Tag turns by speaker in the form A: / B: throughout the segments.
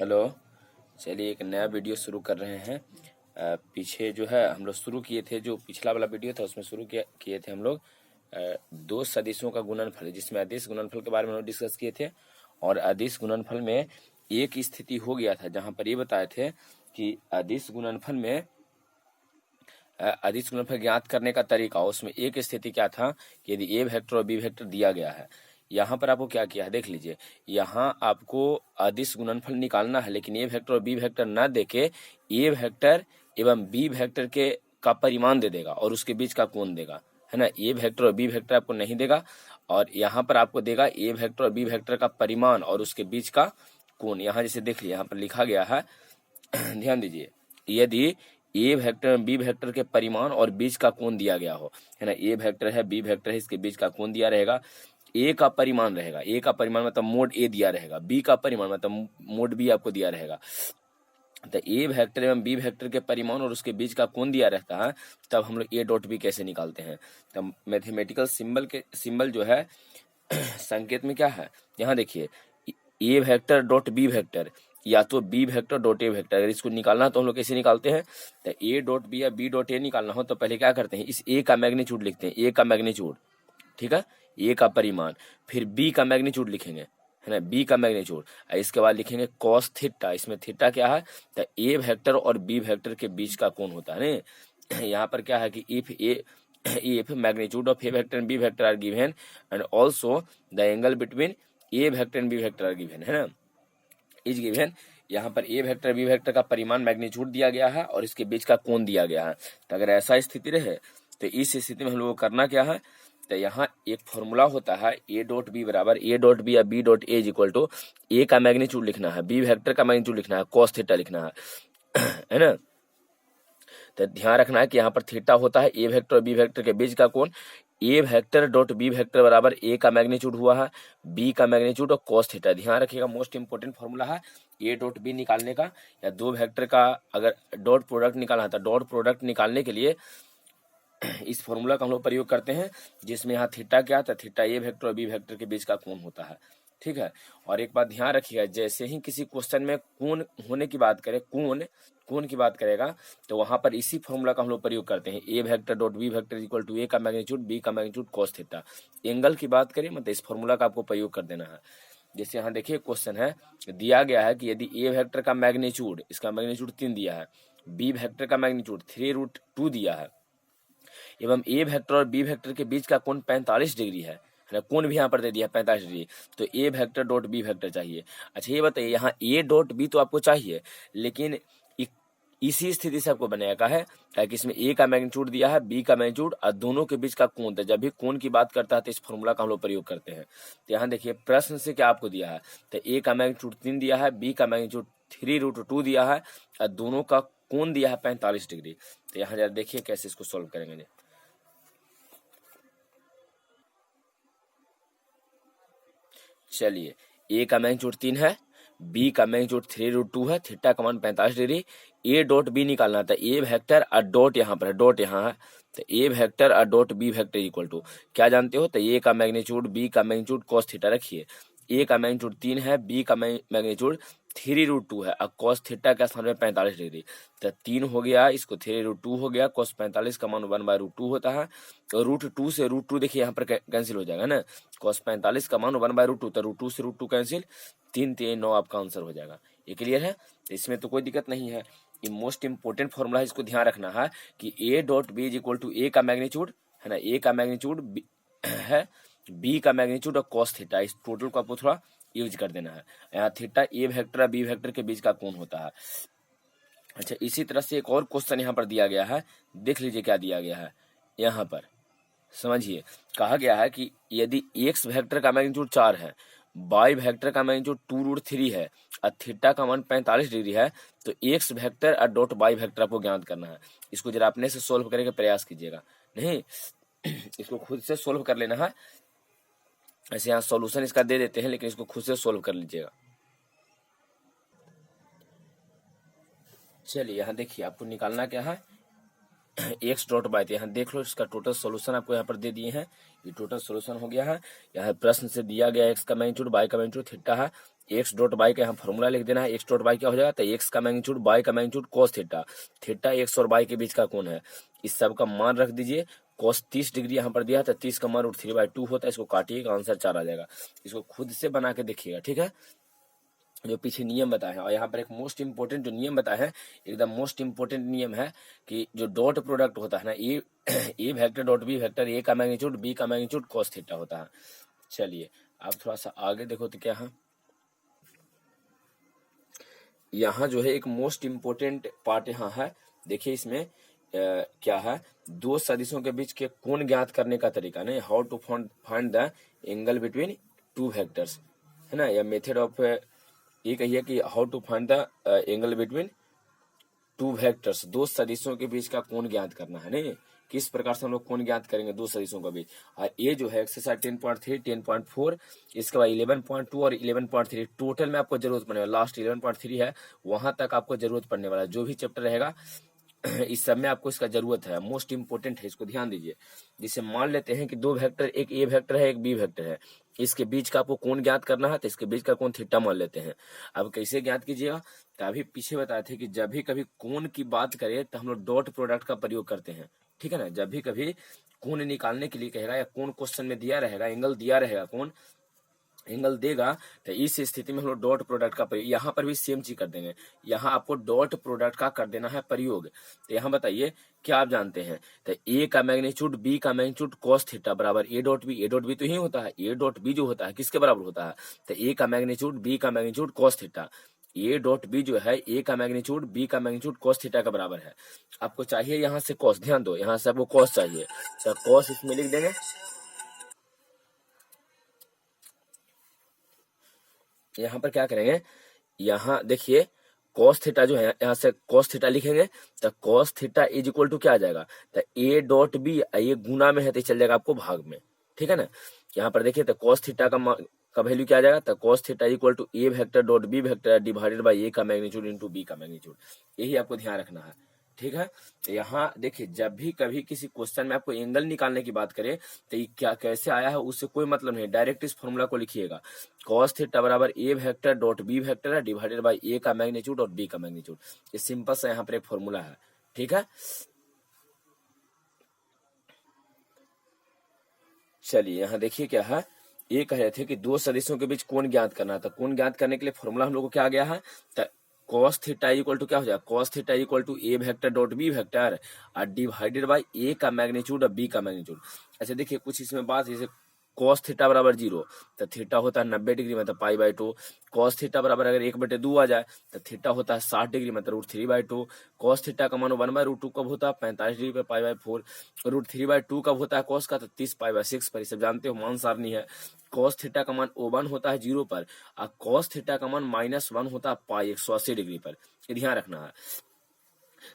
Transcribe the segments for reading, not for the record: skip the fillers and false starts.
A: Hello. चलिए एक नया वीडियो शुरू कर रहे हैं। पीछे जो है हम लोग शुरू किए थे, जो पिछला वाला वीडियो था उसमें शुरू किए थे हम लोग दो सदिशों का गुणनफल, जिसमें अदिश गुणनफल के बारे में हम लोग डिस्कस किए थे। और अदिश गुणनफल में एक स्थिति हो गया था जहां पर ये बताए थे कि अदिश गुणनफल में अदिश गुणनफल ज्ञात करने का तरीका, उसमें एक स्थिति क्या था कि यदि ए वेक्टर और बी वेक्टर दिया गया है। यहाँ पर आपको क्या किया है देख लीजिए, यहाँ आपको अदिश गुणनफल निकालना है, लेकिन ए वेक्टर और बी वेक्टर न देके ए वेक्टर एवं बी वेक्टर के का परिमाण दे देगा और उसके बीच का कोण देगा, है ना। ए वेक्टर और बी वेक्टर आपको नहीं देगा, और यहाँ पर आपको देगा ए वेक्टर और बी वेक्टर का परिमाण और उसके बीच का कोण। यहाँ जैसे देख लीजिए, यहाँ पर लिखा गया है ध्यान दीजिए, यदि ए वेक्टर बी वेक्टर के परिमाण और बीच का कोण दिया गया हो, है ना। ए वेक्टर है, बी वेक्टर है, इसके बीच का कोण दिया रहेगा। ए का परिमाण रहेगा, ए का परिमाण मतलब मोड ए दिया रहेगा, बी का परिमाण मतलब मोड बी आपको दिया रहेगा। तो ए वेक्टर एवं बी वेक्टर के परिमाण और उसके बीच का कोण दिया रहता है, तब हम लोग ए डॉट बी कैसे निकालते हैं। तब मैथमेटिकल सिंबल जो है संकेत में क्या है, यहाँ देखिए, A vector dot B vector या तो B vector dot A vector, अगर इसको निकालना तो हम लोग कैसे निकालते हैं। तो ए डॉट बी या बी डॉट ए निकालना हो तो पहले क्या करते हैं, इस ए का मैग्नीट्यूड लिखते हैं, ए का मैग्नीट्यूड, ठीक है, ए का परिमाण, फिर बी का मैग्नीट्यूड लिखेंगे, है ना, बी का मैग्नीट्यूड, इसके बाद लिखेंगे कॉस थीटा। इसमें थीटा क्या है, तो ए वेक्टर और बी वेक्टर के बीच का कोण होता है ना। यहाँ पर क्या है कि if magnitude of a vector and b vector are given and also the angle between a vector and b vector are given, है ना, इज गिवन। यहाँ पर ए वेक्टर बी वेक्टर का परिमाण मैग्नीट्यूड दिया गया है और इसके बीच का कोण दिया गया है। तो अगर ऐसा स्थिति रहे तो इस स्थिति में हम लोग को करना क्या है, तो यहाँ एक फॉर्मूला होता है, ए डॉट बी बराबर ए डॉट बी या B dot A is equal to A का मैग्नीट्यूड लिखना है, बी वेक्टर का मैग्नीट्यूड लिखना है, कॉस थीटा लिखना है ना। तो ध्यान रखना है कि यहाँ पर थीटा होता है ए वेक्टर और बी वेक्टर के बीच का कोण। ए वेक्टर डॉट बी वेक्टर बराबर ए का मैग्नीट्यूड हुआ है, बी का मैग्नीट्यूड और कॉस थीटा। ध्यान रखिएगा, मोस्ट इंपोर्टेंट फॉर्मूला है ए डॉट बी निकालने का, या दो वेक्टर का अगर डॉट प्रोडक्ट निकालना है तो डॉट प्रोडक्ट निकालने के लिए इस फॉर्मूला का हम लोग प्रयोग करते हैं, जिसमें यहाँ थीटा क्या था, थीटा ए वेक्टर और बी वेक्टर के बीच का कोण होता है, ठीक है। और एक बात ध्यान रखिएगा, जैसे ही किसी क्वेश्चन में कोण होने की बात करें, कोण की बात करेगा, तो वहां पर इसी फॉर्मूला का हम लोग प्रयोग करते हैं, A vector dot B vector equal to A का मैग्नीट्यूड बी का मैग्नीट्यूड कॉस थीटा। एंगल की बात करें मतलब इस फॉर्मूला का आपको प्रयोग कर देना है। जैसे यहाँ देखिए क्वेश्चन है, दिया गया है कि यदि ए वेक्टर का मैग्नीट्यूड, इसका मैग्नीट्यूड 3 दिया है, बी वेक्टर का मैग्नीट्यूड 3√2 दिया है, एवं ए वेक्टर और बी वेक्टर के बीच का कोण 45 डिग्री है ना, कोण भी यहाँ पर दे दिया 45 डिग्री, तो A vector dot B vector चाहिए। अच्छा ये बताइए, यहाँ ए डॉट बी तो आपको चाहिए, लेकिन इसी स्थिति से आपको बनाया का है कि इसमें ए का मैग्नीट्यूड दिया है, बी का मैग्नीट्यूड और दोनों के बीच का कोण था। जब भी कोण की बात करता है तो इस फॉर्मूला का हम लोग प्रयोग करते हैं। तो यहाँ देखिए प्रश्न से क्या आपको दिया है, तो ए का मैग्नीट्यूड 3 दिया है, बी का मैग्नीट्यूड 3√2 दिया है और दोनों का कोण दिया है 45 डिग्री। तो यहाँ जरा देखिए कैसे इसको सोल्व करेंगे। चलिए, ए का मैग्नीट्यूड 3 है, बी का मैग्नीट्यूड 3√2 है, थीटा का मान 45 डिग्री, ए डॉट बी निकालना था, ए वेक्टर और डॉट यहाँ पर है, डॉट यहाँ है, तो ए वेक्टर और dot B vector equal to क्या जानते हो, तो ए का मैग्नीट्यूड बी का मैग्नीट्यूड कॉस थीटा रखिए, ए का मैग्नीट्यूड 3 है, बी का मैग्नीट्यूड 3√2 है और कॉस थीटा का स्थान में 45 डिग्री, तो 3 हो गया, इसको 3√2 हो गया, कॉस 45 का मान 1/√2 होता है, तो √2 से √2 देखिए यहाँ पर कैंसिल हो जाएगा ना, कॉस 45 का मान 1/√2, तो √2 से √2 कैंसिल, 3 3 9 आपका आंसर हो जाएगा। ये क्लियर है, तो इसमें तो कोई दिक्कत नहीं है। ये मोस्ट इंपोर्टेंट फॉर्मूला है, इसको ध्यान रखना है कि A dot B is equal to A का मैग्नीट्यूड, है ना, ए का मैग्नीट्यूड है, बी का मैग्नीट्यूड और कॉस थीटा, इस टोटल को आपको थोड़ा यूज कर देना है। यहाँ थीटा ए वेक्टर बी वेक्टर के बीच का कोण होता है। अच्छा इसी तरह से एक और क्वेश्चन यहाँ पर दिया गया है, देख लीजिए क्या दिया गया है यहाँ पर, समझिए। कहा गया है कि यदि एक्स वेक्टर का मैग्नीट्यूड 4 है, वाई वेक्टर का मैग्नीट्यूड 2√3 है और थीटा का मान 45 डिग्री है, तो एक्स वेक्टर और डॉट वाई वेक्टर आपको ज्ञात करना है। इसको जरा अपने से सोल्व करने का प्रयास कीजिएगा, नहीं इसको खुद से सोल्व कर लेना है। ऐसे यहाँ सॉल्यूशन इसका दे देते हैं, लेकिन इसको खुद से सोल्व कर लीजिएगा। चलिए यहाँ देखिए आपको निकालना क्या है, एक्स डॉट बाय, यहाँ देख लो इसका टोटल सॉल्यूशन आपको यहाँ पर दे दिए हैं, ये टोटल सॉल्यूशन हो गया है। यहाँ प्रश्न से दिया गया एक्स का मैग्नीट्यूड, वाई का मैग्नीट्यूड, थीटा है, एक्स डॉट बाई का यहाँ फॉर्मूला लिख देना है। एक्स डॉट बाई क्या हो जाएगा, तो एक्स का मैग्नीट्यूड बाई का magnitude cos theta, theta x और बाई के बीच का कोण है। इस सब का मान रख दीजिए। कॉस 30 डिग्री यहाँ पर दिया है, तो 30 का मान √3/2 होता है। इसको काटिएगा, आंसर 4 आ जाएगा। इसको खुद से बना के देखिएगा, ठीक है, जो पीछे नियम बताए हैं। और यहाँ पर एक मोस्ट इंपोर्टेंट जो नियम बताए हैं, एकदम मोस्ट इंपोर्टेंट नियम है कि जो डॉट प्रोडक्ट होता है ना, ए वेक्टर डॉट बी वेक्टर, ए का मैग्नीट्यूड बी का मैग्नीट्यूड कॉस थीटा होता है। चलिए आप थोड़ा सा आगे देखो तो क्या है, यहाँ जो है एक मोस्ट इंपोर्टेंट पार्ट यहाँ है। देखिए इसमें क्या है, दो सदिशों के बीच के कोण ज्ञात करने का तरीका, नहीं, how to find the angle between two vectors, है ना, या मेथड ऑफ, ये कहिए कि how to find the angle between two vectors, दो सदिशों के बीच का कोण ज्ञात करना है। नहीं, किस प्रकार से हम लोग कोण ज्ञात करेंगे दो सदिशों के बीच। और ये जो है एक्सरसाइज 10.3, 10.4, इसके बाद 11.2 और 11.3 टोटल में आपको जरूरत पड़ने वाला, लास्ट 11.3 है, वहां तक आपको जरूरत पड़ने वाला जो भी चैप्टर रहेगा इस सब में आपको इसका जरूरत है, मोस्ट इंपोर्टेंट है, इसको ध्यान दीजिए। जिसे मान लेते हैं कि दो वेक्टर, एक ए वेक्टर है एक बी वेक्टर है, इसके बीच का आपको कोण ज्ञात करना है, तो इसके बीच का कोण थीटा मान लेते हैं। अब कैसे ज्ञात कीजिएगा, तो अभी पीछे बताए थे कि जब भी कभी कोण की बात करें तो हम लोग डॉट प्रोडक्ट का प्रयोग करते हैं, ठीक है ना। जब भी कभी कोण निकालने के लिए कहेगा या कोण क्वेश्चन में दिया रहेगा, एंगल दिया रहेगा, कोण एंगल देगा, तो इस स्थिति में हम लोग डॉट प्रोडक्ट का प्रयोग, यहाँ पर भी सेम चीज कर देंगे, यहाँ आपको डॉट प्रोडक्ट का कर देना है प्रयोग। तो यहाँ बताइए क्या आप जानते हैं, तो ए का मैग्नीट्यूड बी का मैग्नीट्यूड कॉस थीटा बराबर A dot B, A dot B तो ही होता है, ए डॉट बी जो होता है किसके बराबर होता है, तो ए का मैग्नीट्यूड बी का magnitude cos theta, A dot B जो है ए का मैग्नीट्यूड बी का मैग्नीट्यूड कॉस थीटा का बराबर है। आपको चाहिए यहाँ से कॉस, ध्यान दो, यहाँ से आपको कॉस चाहिए, तो कॉस इसमें लिख देंगे। यहाँ पर क्या करेंगे, यहाँ देखिए कॉस थीटा जो है, यहाँ से कॉस थीटा लिखेंगे, तो cos theta is equal to क्या आ जाएगा, तो ए डॉट बी, ये गुना में है तो चल जाएगा आपको भाग में, ठीक है ना। यहाँ पर देखिए तो कॉस थीटा का वैल्यू क्या आ जाएगा, तो cos theta equal to A vector dot B vector divided by A का मैग्नीट्यूड इंटू बी का मैग्नीट्यूड, यही आपको ध्यान रखना है, ठीक है। तो यहाँ देखिए जब भी कभी किसी क्वेश्चन में आपको एंगल निकालने की बात करें, तो ये क्या कैसे आया है उससे कोई मतलब नहीं, डायरेक्ट इस फॉर्मूला को लिखिएगा, कॉस थीटा बराबर ए वेक्टर डॉट बी वेक्टर है डिवाइडेड बाई ए का मैग्नीट्यूड और बी का मैग्नीट्यूड। ये सिंपल सा यहाँ पर एक फॉर्मूला है, ठीक है। चलिए यहाँ देखिए क्या है, ये कह रहे थे कि दो सदिशों के बीच कोण ज्ञात करना था। कोण ज्ञात करने के लिए फॉर्मूला हम लोग को क्या आ गया है, कॉस थीटा इक्वल टू क्या हो जाएगा, cos theta equal to A vector dot B vector और डिवाइडेड बाई ए का मैग्नीट्यूड और बी का मैग्नीट्यूड। अच्छा देखिए कुछ इसमें बात, जैसे कॉस थीटा बराबर 0, तो थीटा होता है 90 डिग्री मतलब π/2। कॉस थीटा बराबर अगर 1/2 आ जाए तो थीटा होता है 60 डिग्री मतलब √3/2। कॉस थीटा का मान 1/√2 कब होता है, 45 डिग्री पे π/4। √3/2 कब होता है कॉस का, तो 30 π/6 पर, सब जानते हो मान सारणी है। कॉस थीटा का मान 1 होता है 0 पर, और कॉस थीटा का मान -1 होता है π180 डिग्री पर, ये ध्यान रखना है।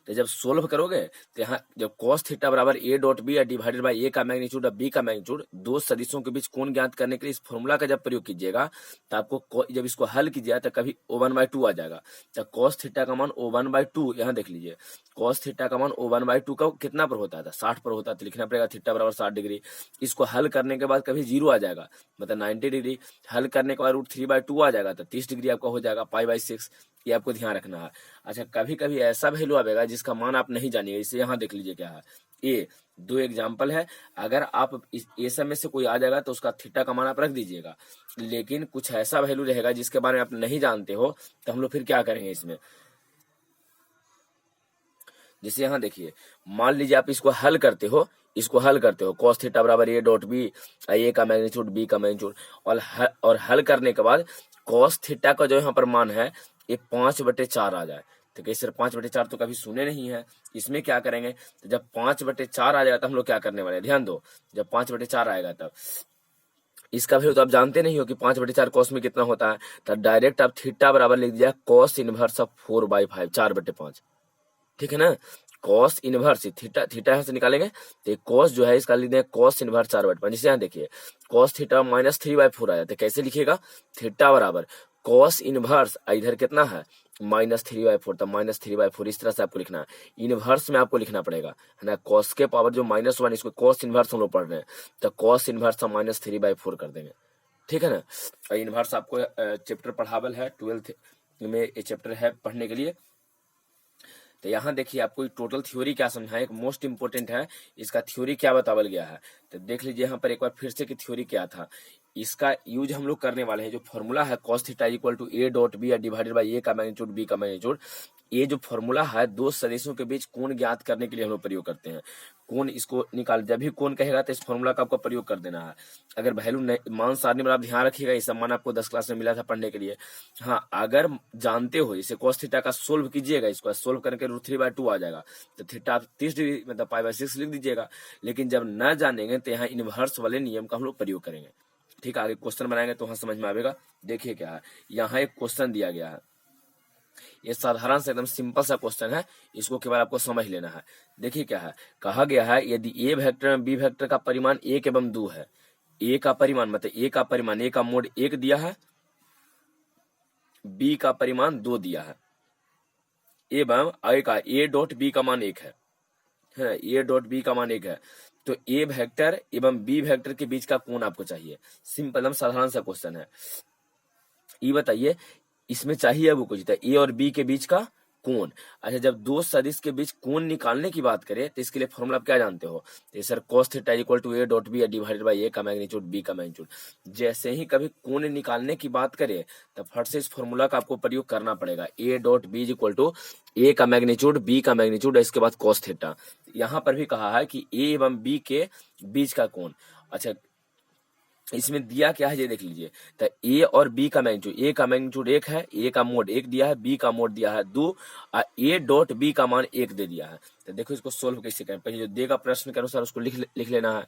A: तो जब सोल्व करोगे तो यहाँ जब cos थीटा बराबर A dot B divided by A का मैग्नीट्यूड और बी का मैग्नीट्यूड, दो सदिशों के बीच कोण ज्ञात करने के लिए इस फॉर्मूला का जब प्रयोग कीजिएगा तो आपको जब इसको हल कीजिएगा तो कभी O1/2 आ जाएगा। तो cos थीटा का मान O1/2, यहाँ देख लीजिए cos थीटा का मान O1/2 का कितना पर होता था, 60 पर होता है, तो लिखना पड़ेगा थीटा बराबर 60 डिग्री। इसको हल करने के बाद कभी 0 आ जाएगा मतलब 90 डिग्री, हल करने के बाद √3/2 आ जाएगा तो 30 डिग्री आपका हो जाएगा π/6, ये आपको ध्यान रखना है। अच्छा कभी कभी ऐसा वैल्यू आएगा जिसका मान आप नहीं जानिए, इसे यहाँ देख लीजिए क्या है, ये दो एग्जाम्पल है, अगर आप ये सब में से कोई आ जाएगा तो उसका थीटा का मान आप रख दीजिएगा, लेकिन कुछ ऐसा वैल्यू रहेगा जिसके बारे में आप नहीं जानते हो तो हम लोग फिर क्या करेंगे इसमें। जैसे यहाँ देखिए मान लीजिए आप इसको हल करते हो, cos थीटा बराबर ए डॉट बी, ए का मैग्नीट्यूड बी का मैग्नीट्यूड, और हल करने के बाद cos थीटा का जो यहाँ पर मान है ये 5/4 आ जाए, तो कैसे 5/4 तो कभी सुने नहीं है। इसमें क्या करेंगे, तो जब 5/4 आ जाएगा तो हम लोग क्या करने वाले हैं, ध्यान दो, जब 5/4 आएगा तब इसका वैल्यू तो आप जानते नहीं हो कि 5/4 cos में कितना होता है, तो डायरेक्ट आप थीटा बराबर लिख दीजिए cos इनवर्स ऑफ 4/5, 4/5, ठीक है ना। cos इनवर्स थीटा, थीटा यहाँ से निकालेंगे तो cos जो है इसका लिख देंगे cos इनवर्स 4/5। जैसे यहाँ देखिए cos थीटा -3/4 आया, तो कैसे लिखिएगा, थीटा बराबर cos इनवर्स, इधर कितना है -3/4, तो -3/4 इस तरह से आपको लिखना है। इनवर्स में आपको लिखना पड़ेगा, है ना, cos के पावर जो -1, इसको cos इनवर्स हम लोग पढ़ रहे हैं, तो cos इनवर्स हम -3/4 कर देंगे, ठीक है ना। इनवर्स आपको चैप्टर पढ़ावल है 12th में, ये चैप्टर है पढ़ने के लिए। तो यहाँ देखिए आपको टोटल थ्योरी क्या समझा, एक मोस्ट इंपोर्टेंट है, इसका थ्योरी क्या बतावल गया है। तो देख लीजिए यहाँ पर एक बार फिर से कि थ्योरी क्या था। इसका यूज हम लोग करने वाले हैं, जो फॉर्मूला है cos theta equal to a dot B divided by a का मैग्नीट्यूड b का मैग्नीट्यूड, ये जो फॉर्मूला है दो सदिशों के बीच कोण ज्ञात करने के लिए हम लोग प्रयोग करते हैं। कोण इसको निकाल, जब भी कोण कहेगा तो इस फॉर्मूला का आपको प्रयोग कर देना है। अगर वैल्यू मान सारणी में आप ध्यान रखिएगा, ये सम्मान आपको 10 क्लास में मिला था पढ़ने के लिए। हाँ, अगर जानते हो इसे cos थीटा का सोल्व कीजिएगा, इसको सोल्व करके √3/2 आ जाएगा, तो थीटा आप 30 डिग्री मतलब π/6 लिख दीजिएगा। लेकिन जब न जानेंगे तो यहाँ इनवर्स वाले नियम का हम लोग प्रयोग करेंगे। ठीक है, आगे क्वेश्चन बनाएंगे तो वहां समझ में आएगा। देखिए क्या है, यहाँ एक क्वेश्चन दिया गया है, ये साधारण से एकदम सिंपल सा क्वेश्चन है, इसको केवल आपको समझ लेना है। देखिए क्या है, कहा गया है यदि ए वेक्टर में बी वेक्टर का परिमाण 1 एवं 2 है, ए का परिमाण मतलब ए का परिमाण, ए का मोड 1 दिया है, बी का परिमाण 2 दिया है, एवं ए डॉट बी का मान 1 है, ए डॉट बी का मान 1 है, तो ए वेक्टर एवं बी वेक्टर के बीच का कोण आपको चाहिए। सिंपल एकदम साधारण सा क्वेश्चन है। ये बताइए इसमें चाहिए अब कुछ, ए और बी के बीच का कोण। अच्छा, जब दो सदिश के बीच कोण निकालने की बात करें तो इसके लिए फॉर्मूला आप क्या जानते हो, तो sir cos theta equal to a dot B divided by a का मैग्नीट्यूड b का मैग्नीट्यूड। जैसे ही कभी कोण निकालने की बात करें तो फट से इस फॉर्मूला का आपको प्रयोग करना पड़ेगा, a dot B equal to a का मैग्नीट्यूड b का मैग्नीट्यूड, इसके बाद cos थीटा। यहाँ पर भी कहा है कि a एवं b के बीच का कोण। अच्छा, इसमें दिया क्या है ये देख लीजिए, तो ए और बी का मैग्नीट्यूड, ए का मैग्नीट्यूड 1 है, ए का मोड 1 दिया है, बी का मोड दिया है 2, और ए डॉट बी का मान 1 दे दिया है। तो देखो इसको सोल्व कैसे करें, पहले जो देगा प्रश्न के अनुसार उसको लिख लेना है।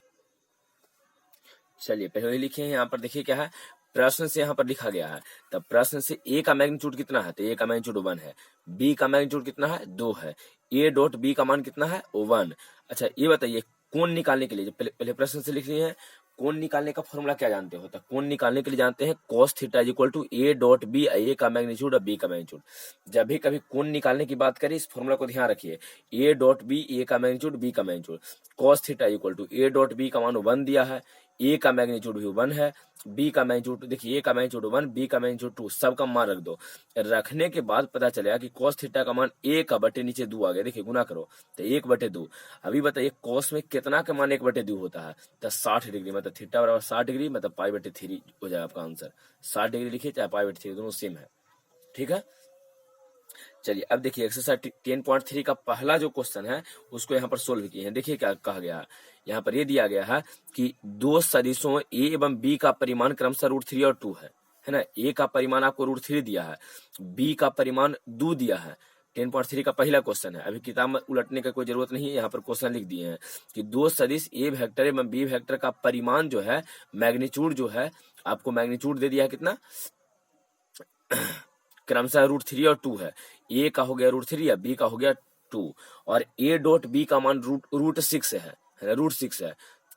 A: चलिए पहले लिखे हैं, यहाँ पर देखिए क्या है, प्रश्न से यहाँ पर लिखा गया है। तब प्रश्न से ए का मैग्नीट्यूड कितना है, तो ए का मैग्नीट्यूड 1 है, बी का मैग्नीट्यूड कितना है 2 है, ए डॉट बी का मान कितना है 1। अच्छा, ये बताइए कोण निकालने के लिए पहले प्रश्न से लिख लिए हैं, कोण निकालने का फॉर्मूला क्या जानते हो, तो कोण निकालने के लिए जानते हैं cos theta equal to a dot B, A का मैग्नीट्यूड और बी का मैग्नीट्यूड। जब भी कभी कोण निकालने की बात करें इस फॉर्मूला को ध्यान रखिए, a डॉट बी, ए का मैग्नीट्यूड बी का magnitude, cos theta equal to a dot B का मान 1 दिया है, ए का मैग्नीट्यूड भी 1 है, बी का मैग्नीट्यूड देखिए, ए का मैग्नीट्यूड 1, बी का मैग्नीट्यूड 2, सबका मान रख दो। रखने के बाद पता चलेगा कि cos थीटा का मान 1 का बटे नीचे 2 आ गया, देखिए गुना करो तो 1/2। अभी बताइए cos में कितना का मान 1/2 होता है, तो 60 डिग्री, मतलब थीटा बराबर 60 डिग्री, मतलब π/3 हो जाएगा आपका आंसर। 60 डिग्री लिखिए चाहे π/3, दोनों सेम है। ठीक है, चलिए अब देखिए एक्सरसाइज 10.3 का पहला जो क्वेश्चन है उसको यहाँ पर सोल्व किए हैं। देखिए क्या कहा गया है, यहाँ पर ये दिया गया है कि दो सदिशों ए एवं बी का परिमाण क्रमशः √3 और 2 है ना। ए का परिमाण आपको √3 दिया है, बी का परिमाण 2 दिया है। 10.3 का पहला क्वेश्चन है, अभी किताब में उलटने का कोई जरूरत नहीं है, यहाँ पर क्वेश्चन लिख दिए हैं कि दो सदिश ए वेक्टर एवं बी वेक्टर का परिमाण जो है, मैग्नीट्यूड जो है, आपको मैग्नीट्यूड दे दिया है कितना क्रमशः √3 और 2 है। ए का हो गया √3 या बी का हो गया 2, और ए डॉट बी का मान √6 है, √6 है।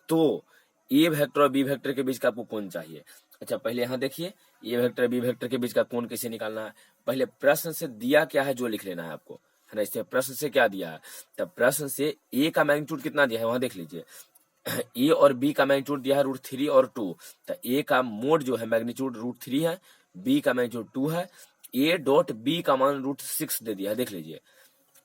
A: तो ए वेक्टर और बी वेक्टर के बीच का आपको कोण चाहिए। अच्छा, पहले यहाँ देखिए ए वेक्टर बी वेक्टर के बीच का कोण कैसे निकालना है। पहले प्रश्न से दिया क्या है जो लिख लेना है आपको, है ना। इससे प्रश्न से क्या दिया है, तब प्रश्न से ए का मैग्नीट्यूड कितना दिया है वहां देख लीजिए, ए और बी का मैग्नीट्यूड दिया है √3 और 2, तो ए का मोड जो है मैग्नीट्यूड √3 है, बी का मैग्नीट्यूड 2 है, ए डॉट बी का मान √6 दे दिया है, देख लीजिए।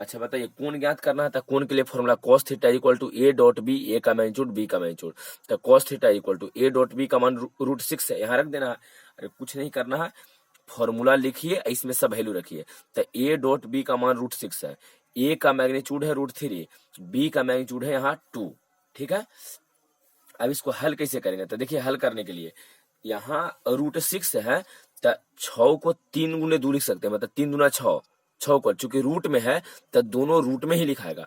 A: अच्छा बताइए कोण ज्ञात करना है, तो कोण के लिए formula cos theta equal to a dot B, A का मैग्नीट्यूड बी का मैग्नीट्यूड, तो cos theta equal to a dot B का मान √6 है, यहाँ रख देना है। अरे कुछ नहीं करना है, फॉर्मूला लिखिए, इसमें सब वैल्यू रखिए। तो a डॉट बी का मान √6 है, a का मैग्नीट्यूड है √3, b का मैग्नीट्यूड है यहाँ 2। ठीक है, अब इसको हल कैसे करेंगे, तो देखिए हल करने के लिए यहाँ √6 है, तो 6 को 3 गुने 2 लिख सकते हैं, मतलब 3 दूना 6, 6 को चूंकि रूट में है तो दोनों रूट में ही लिखाएगा।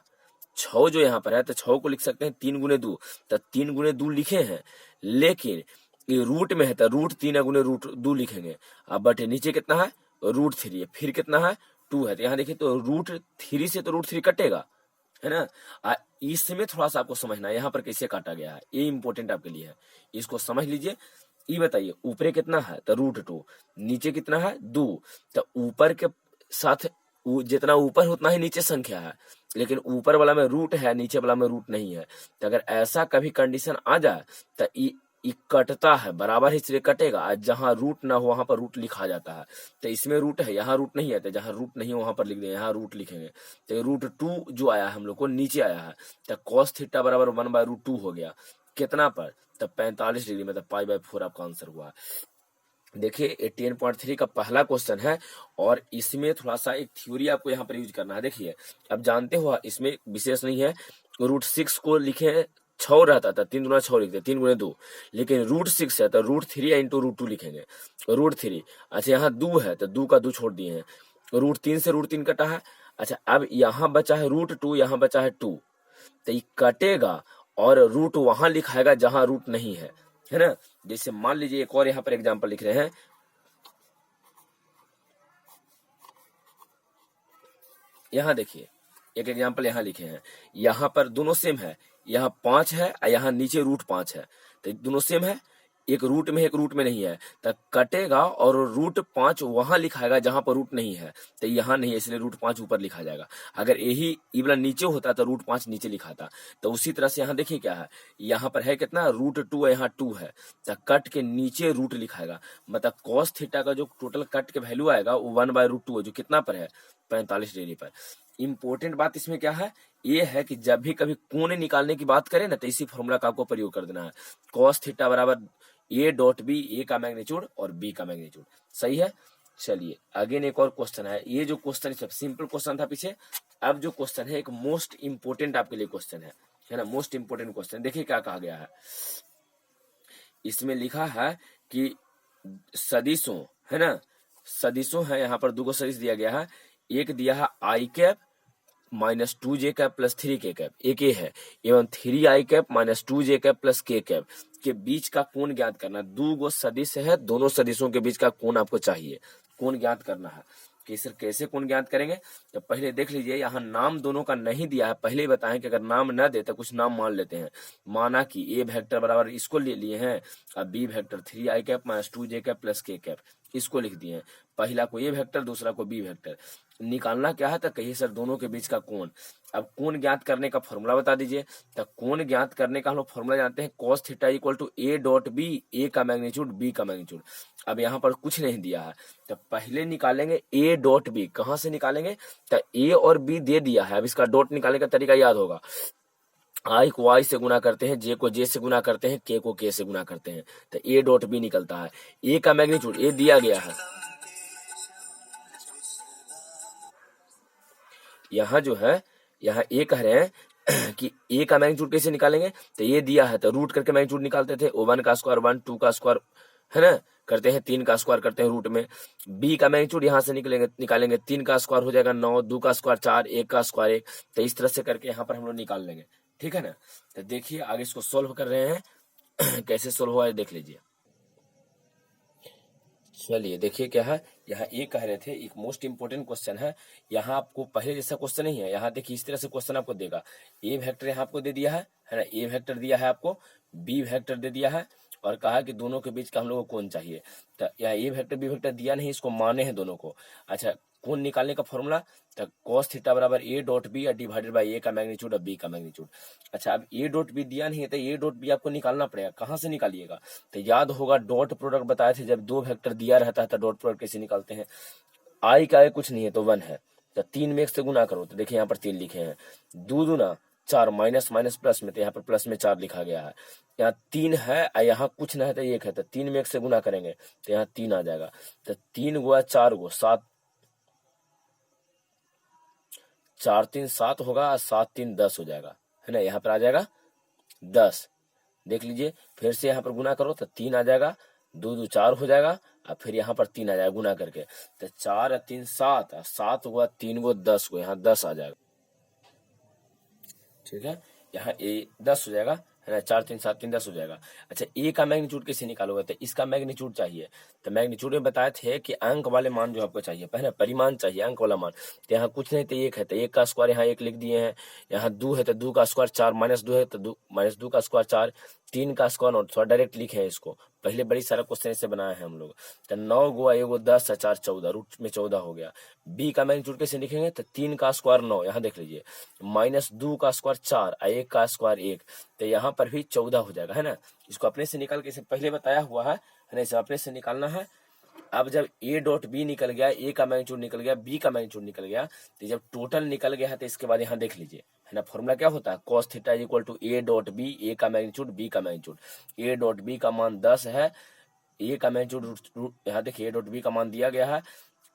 A: 6 जो यहाँ पर है तो 6 को लिख सकते हैं 3 गुने 2, तो 3 गुने 2 लिखे हैं, लेकिन ये रूट में है तो √3 गुने √2 लिखेंगे। अब बटे नीचे कितना है √3, फिर कितना है 2 है, तो यहाँ देखिए तो √3 से तो √3 कटेगा, है ना। इसमें थोड़ा सा आपको समझना है यहाँ पर कैसे काटा गया है, ये इंपॉर्टेंट आपके लिए है, इसको समझ लीजिए। ये बताइए ऊपरे कितना है तो √2, नीचे कितना है 2, तो ऊपर के साथ जितना ऊपर उतना ही नीचे संख्या है, लेकिन ऊपर वाला में रूट है, नीचे वाला में रूट नहीं है। तो अगर ऐसा कभी कंडीशन आ जाए तो ये कटता है बराबर है इसलिए कटेगा, जहां रूट ना हो वहां पर रूट लिखा जाता है। तो इसमें रूट है, यहाँ रूट नहीं है, तो जहां रूट नहीं है वहां पर लिख देंगे, यहाँ रूट लिखेंगे। तो रूट टू जो आया है हम लोग को नीचे आया है, तो कॉस थीटा बराबर 1/√2 हो गया। कितना पर? तब 45 डिग्री में, तब π/4 आपका आंसर हुआ। देखिए 18.3 का पहला क्वेश्चन है और इसमें थोड़ा सा एक थ्योरी आपको यहाँ पर यूज करना है। देखिए अब जानते हो इसमें विशेष नहीं है, √6 को लिखे 6 रहता था, 3 गुना 6 लिखते, 3 गुना 2, लेकिन √6 है तो √3 इंटू √2 लिखेंगे, √3। अच्छा यहाँ 2 है तो 2 का 2 छोड़ दिए हैं, √3 से √3 कटा है। अच्छा अब यहाँ बचा है √2, यहाँ बचा है 2, तो ये कटेगा और रूट वहां लिखाएगा जहां रूट नहीं है ना। जैसे मान लीजिए एक और यहाँ पर एग्जांपल लिख रहे हैं, यहाँ देखिए एक एग्जांपल यहाँ लिखे हैं, यहाँ पर दोनों सेम है, यहाँ 5 है और यहाँ नीचे √5 है, तो दोनों सेम है, एक रूट में एक रूट में नहीं है, तो कटेगा और √5 वहां लिखाएगा जहां पर रूट नहीं है, तो यहाँ नहीं है इसलिए √5 ऊपर लिखा जाएगा। अगर यही ई वाला नीचे होता तो √5 नीचे लिखाता। तो उसी तरह से यहाँ देखिए क्या है, यहाँ पर है कितना √2 है, यहाँ 2 है, तो कट के नीचे रूट लिखाएगा, मतलब कॉस थीटा का जो टोटल कट के वैल्यू आएगा वो 1/√2 है, जो कितना पर है 45 डिग्री पर। इंपॉर्टेंट बात इसमें क्या है, ये है कि जब भी कभी कोण निकालने की बात करें ना तो इसी फॉर्मूला का आपको प्रयोग कर देना है, कॉस थीटा बराबर A.B, ए का मैग्नीट्यूड और बी का मैग्नीट्यूड। सही है। चलिए अगेन एक और क्वेश्चन है, ये जो क्वेश्चन सब सिंपल क्वेश्चन था पीछे, अब जो क्वेश्चन है एक मोस्ट इंपोर्टेंट आपके लिए क्वेश्चन है ना, मोस्ट इंपोर्टेंट क्वेश्चन। देखिए क्या कहा गया है, इसमें लिखा है कि सदिशों है ना, सदिशों है, यहाँ पर 2 सदिश दिया गया है, एक दिया है i cap -2j cap plus 3k cap, एक ये है, एवं 3i cap -2j cap plus k cap के बीच का कोण ज्ञात करना। 2 सदिश है, दोनों सदिशों के बीच का कोण आपको चाहिए, कोण ज्ञात करना है। कि सर कैसे कोण ज्ञात करेंगे, तो पहले देख लीजिए यहाँ नाम दोनों का नहीं दिया है, पहले ही बताएं कि अगर नाम न दे तो कुछ नाम मान लेते हैं। माना कि ए वेक्टर बराबर इसको ले लिए हैं, अब B vector 3i cap -2j cap plus k cap इसको लिख दिए हैं, पहला को ए वेक्टर दूसरा को बी वेक्टर। निकालना क्या है, तो कहिए सर दोनों के बीच का कोण। अब कोण ज्ञात करने का फॉर्मूला बता दीजिए, तो कोण ज्ञात करने का हम लोग फॉर्मूला जानते हैं, cos theta equal to A.B, A का मैग्नीट्यूड बी का मैग्नीट्यूड। अब यहाँ पर कुछ नहीं दिया है, तो पहले निकालेंगे A.B, कहाँ से निकालेंगे, तो ए और बी दे दिया है, अब इसका डॉट निकालने का तरीका याद होगा, आई को आई से गुना करते हैं, जे को जे से गुना करते हैं, के को के से गुना करते हैं, तो A.B निकलता है। ए का मैग्नीट्यूड ए दिया गया है, यहाँ जो है यहाँ ए कह रहे हैं कि ए का मैग्नीट्यूड कैसे निकालेंगे, तो ये दिया है तो रूट करके मैग्नीट्यूड निकालते थे, 1 का स्क्वायर 1, 2 का स्क्वायर है ना करते हैं, 3 का स्क्वायर करते हैं रूट में। बी का मैग्नीट्यूड यहाँ से निकालेंगे 3 का स्क्वायर हो जाएगा 9, 2 का स्क्वायर 4, 1 का स्क्वायर 1, तो इस तरह से करके यहाँ पर हम लोग निकाल लेंगे। ठीक है ना, तो देखिए आगे इसको सोल्व कर रहे हैं कैसे सोल्व हुआ है देख लीजिए। चलिए देखिए क्या है, यहाँ ये कह रहे थे एक मोस्ट इंपोर्टेंट क्वेश्चन है, यहाँ आपको पहले जैसा क्वेश्चन नहीं है, यहाँ देखिए इस तरह से क्वेश्चन आपको देगा, ए वेक्टर यहाँ आपको दे दिया है ना, ए वेक्टर दिया है आपको, बी वेक्टर दे दिया है और कहा कि दोनों के बीच का हम लोग को कोण चाहिए, तो यहाँ ए वेक्टर बी वेक्टर दिया नहीं, इसको माने हैं दोनों को। अच्छा कोण निकालने का फॉर्मूला, तो cos थीटा बराबर A.B डिवाइडेड बाई ए का मैग्नीट्यूड और बी का मैग्नीट्यूड। अच्छा अब A.B दिया नहीं है तो A.B आपको निकालना पड़ेगा, कहाँ से निकालिएगा, तो याद होगा डॉट प्रोडक्ट बताए थे, जब 2 वेक्टर दिया रहता है तो डॉट प्रोडक्ट कैसे निकालते हैं। आई का कुछ नहीं है तो 1 है, तो 3 में 1 से गुना करो, तो देखिए यहाँ पर 3 लिखे हैं, 2 दूना 4 माइनस माइनस प्लस में, तो यहाँ पर प्लस में 4 लिखा गया है, यहाँ 3 है और यहाँ कुछ नहीं है तो 1 है, तो 3 में 1 से गुना करेंगे तो यहाँ 3 आ जाएगा, तो 3 गुआ 4 गो 7, 4 3 7 होगा, 7 3 10 हो जाएगा है ना, यहाँ पर आ जाएगा 10। देख लीजिए फिर से यहाँ पर गुना करो तो 3 आ जाएगा, 2 2 4 हो जाएगा और फिर यहाँ पर 3 आ जाएगा गुना करके, तो 4 3 7, 7 हुआ 3 गो 10 को, यहाँ 10 आ जाएगा। ठीक है, यहाँ ए 10 हो जाएगा है ना, 4 3 7 3 10 हो जाएगा। अच्छा ए का मैग्नीट्यूड कैसे निकालोगे, तो इसका मैग्नीट्यूड चाहिए, तो मैग्नीट्यूड में बताए थे कि अंक वाले मान जो आपको चाहिए, पहले परिमाण चाहिए अंक वाला मान, तो यहाँ कुछ नहीं तो 1 है, तो 1 का स्क्वायर यहाँ 1 लिख दिए हैं, यहाँ 2 है तो 2 का स्क्वायर 4, -2 है तो -2 का स्क्वायर 4, 3 का स्क्वायर नोट थोड़ा डायरेक्ट लिखे हैं इसको, पहले बड़ी सारा क्वेश्चन ऐसे बनाए हैं हम लोग। तो 9 गुआ एगो 10 और 4 14, रूट में 14 हो गया। बी का मैग्नीट्यूड कैसे लिखेंगे, तो 3 का स्क्वायर 9, यहाँ देख लीजिए, माइनस 2 का स्क्वायर 4 और 1 का स्क्वायर 1, तो यहाँ पर भी 14 हो जाएगा, है ना। इसको अपने से निकाल के, इसे पहले बताया हुआ है ना, इसे अपने से निकालना है। अब जब ए डॉट बी निकल गया, ए का मैग्नीट्यूड निकल गया, बी का मैग्नीट्यूड निकल गया, तो जब टोटल निकल गया है तो इसके बाद यहाँ देख लीजिए, है ना, फॉर्मूला क्या होता है, cos theta is equal to A dot B, A का मैग्नीट्यूड बी का मैग्नीट्यूड। ए डॉट बी का मान 10 है, ए का मैग्नीट्यूड यहाँ देखिए ए डॉट बी का मान दिया गया है,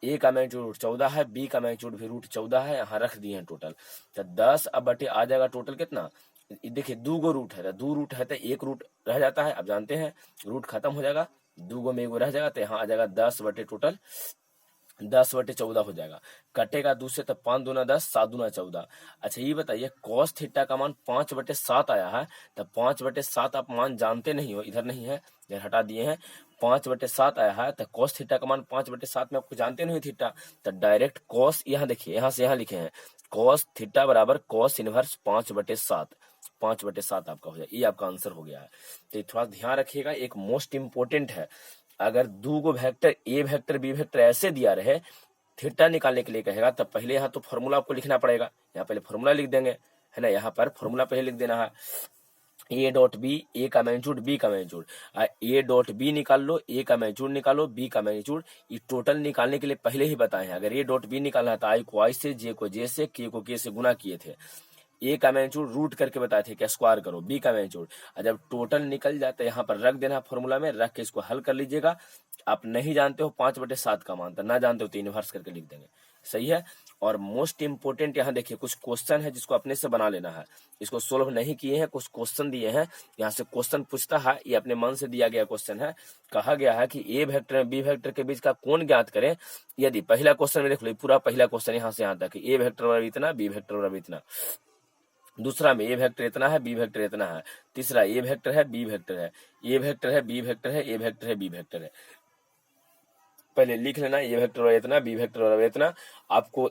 A: ए का मैग्नीट्यूड 14 है, बी का मैग्नीट्यूड भी रूट 14 है, यहाँ रख दिए हैं टोटल। तो 10 अब बटे आ जाएगा टोटल कितना, देखिए 2 गो रूट है, तो 2 रूट है तो 1 रूट रह जाता है, अब जानते हैं रूट खत्म हो जाएगा, 2 गो में 1 रह जाएगा, तो यहाँ आ जाएगा 10 बटे टोटल 10 बटे 14 हो जाएगा। कटेगा 2 से, तो 5 दूना 10, 7 दूना 14। अच्छा ये बताइए cos थीटा का मान 5 बटे 7 आया है, तो 5 बटे 7 आप मान जानते नहीं हो, इधर नहीं है, इधर हटा दिए हैं। 5 बटे 7 आया है, तो cos थीटा का मान 5 बटे 7 में आपको जानते नहीं थीटा, तो डायरेक्ट cos, यहाँ देखिए यहाँ से यहाँ लिखे हैं cos थीटा बराबर cos इनवर्स 5 बटे 7, 5 बटे 7 आपका हो जाए, ये आपका आंसर हो गया है। तो थोड़ा ध्यान रखिएगा, एक मोस्ट इंपोर्टेंट है, अगर 2 गो vector A vector B vector ऐसे दिया रहे, थीटा निकालने के लिए कहेगा, तब पहले यहाँ तो फॉर्मूला आपको लिखना पड़ेगा, यहाँ पहले फॉर्मूला लिख देंगे, है ना, यहाँ पर फॉर्मूला पहले लिख देना है, ए डॉट बी, ए का मैग्नीट्यूड बी का मैग्नीट्यूड, ए डॉट बी निकाल लो, ए का मैग्नीट्यूड निकालो, बी का मैग्नीट्यूड, ये टोटल निकालने के लिए पहले ही बताए हैं। अगर ए डॉट बी निकालना है तो आई को आई से, जे को जे से, के को के से गुना किए थे, ए का मैग्नीट्यूड रूट करके बताए थे कि स्क्वायर करो, बी का मैग्नीट्यूड, और जब टोटल निकल जाता है यहाँ पर रख देना फॉर्मूला में, रख के इसको हल कर लीजिएगा। आप नहीं जानते हो 5 बटे 7 का मान, तो ना जानते हो तो इनवर्स करके लिख देंगे, सही है। और मोस्ट इंपोर्टेंट यहाँ देखिए कुछ क्वेश्चन है जिसको अपने से बना लेना है, इसको सोल्व नहीं किए हैं, कुछ क्वेश्चन दिए हैं, यहाँ से क्वेश्चन पूछता है, ये अपने मन से दिया गया क्वेश्चन है। कहा गया है कि ए वेक्टर बी वेक्टर के बीच का कोण ज्ञात करें। यदि पहला क्वेश्चन में देख लो, पूरा पहला क्वेश्चन यहाँ से यहाँ तक, ए वेक्टर बराबर इतना, बी वेक्टर बराबर इतना, दूसरा में ए वेक्टर इतना है, बी वेक्टर इतना है, तीसरा ए वेक्टर है, बी वेक्टर है, ए वेक्टर है, बी वेक्टर है, ए वेक्टर है, बी वेक्टर है। पहले लिख लेना, ए वेक्टर बराबर इतना, बी वेक्टर बराबर इतना। आपको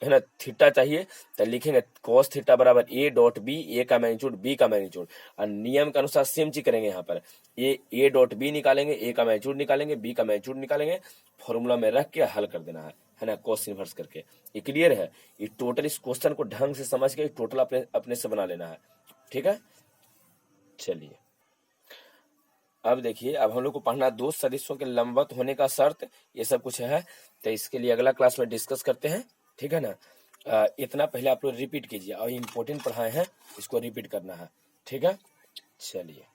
A: है ना थीटा चाहिए तो लिखेंगे cos थीटा बराबर ए डॉट बी, ए का मैग्नीट्यूड बी का मैग्नीट्यूड, और नियम के अनुसार सेम चीज करेंगे। यहाँ पर ए डॉट बी निकालेंगे, ए का मैग्नीट्यूड निकालेंगे, बी का मैग्नीट्यूड निकालेंगे, फॉर्मूला में रख के हल कर देना है ना, cos इनवर्स करके। ये क्लियर है, ये टोटल इस क्वेश्चन को ढंग से समझ के टोटल अपने से बना लेना है, ठीक है। चलिए अब देखिए, अब हम लोग को पढ़ना दो सदिशों के लंबवत होने का शर्त, ये सब कुछ है, तो इसके लिए अगला क्लास में डिस्कस करते हैं, ठीक है ना। इतना पहले आप लोग रिपीट कीजिए, और इम्पोर्टेंट पढ़ाए हैं इसको रिपीट करना है, ठीक है। चलिए।